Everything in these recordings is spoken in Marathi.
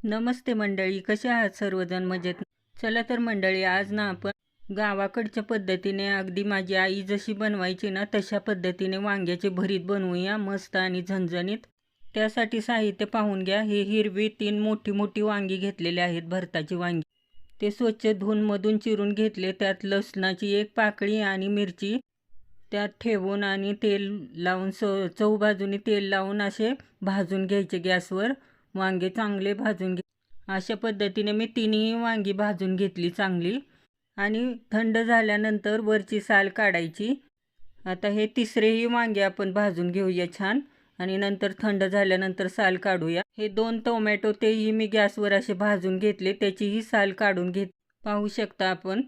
नमस्ते मंडळी, कसे आहात सर्वजण मजेत? चला तर मंडळी, आज ना आपण गावाकडच्या पद्धतीने अगदी माझी आई जशी बनवायची ना तशा पद्धतीने वांग्याचे भरीत बनवूया, मस्त आणि झणझणीत. त्यासाठी साहित्य पाहून घ्या. हे हिरवी 3 मोठी मोठी वांगी घेतलेली आहेत, भरताची वांगी. ते स्वच्छ धुवून मधून चिरून घेतले. त्यात लसणाची 1 पाकळी आणि मिरची त्यात ठेवून आणि तेल लावून चहूबाजूने तेल लावून असे भाजून घ्यायचे गॅसवर. वांगे चांगले भाजून अशा पद्धतीने मी तिन्ही वांगी भाजून घेतली चांगली आणि थंड झाल्यानंतर वरची साल काढायची. आता हे तिसरेही वांगे आपण भाजून घेऊया छान आणि नंतर थंड झाल्यानंतर साल काढूया. हे 2 टोमॅटो तेही मी गॅसवर असे भाजून घेतले, त्याचीही साल काढून पाहू शकता आपण.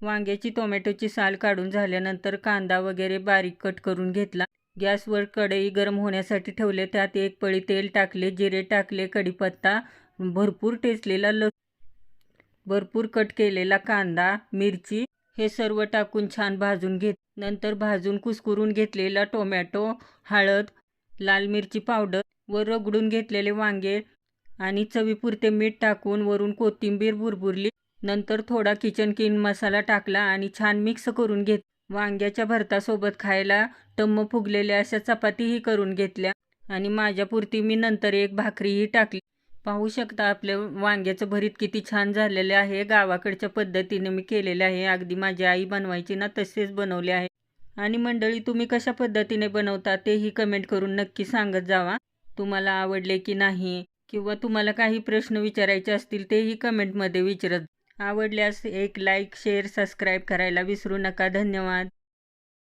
वांग्याची टोमॅटोची साल काढून झाल्यानंतर कांदा वगैरे बारीक कट करून घेतला. गॅसवर कढई गरम होण्यासाठी ठेवले. त्यात 1 पळी तेल टाकले, जिरे टाकले, कढीपत्ता, भरपूर भरपूर कट केलेला कांदा, मिरची हे सर्व टाकून छान भाजून नंतर भाजून कुस्कुरून घेतलेला टोमॅटो, हळद, लाल मिरची पावडर व रगडून घेतलेले वांगे आणि चवीपुरते मीठ टाकून वरून कोथिंबीर भुरभुरली. नंतर थोडा किचन किंग मसाला टाकला आणि छान मिक्स करून वांग्याच्या भरतासोबत खायला टम्म फुगलेल्या अशा चपातीही करून घेतल्या आणि माझ्यापुरती मी नंतर 1 भाकरीही टाकली. पाहू शकता आपले वांग्याचं भरीत किती छान झालेले आहे. गावाकडच्या पद्धतीने मी केलेले आहे. अगदी माझी आई बनवायची ना तसेच बनवले आहे. आणि मंडळी, तुम्ही कशा पद्धतीने बनवता तेही कमेंट करून नक्की सांगत जावा. तुम्हाला आवडले की नाही, किंवा तुम्हाला काही प्रश्न विचारायचे असतील तेही कमेंटमध्ये विचारत. आवडल्यास एक लाईक, शेअर, सबस्क्राईब करायला विसरू नका. धन्यवाद.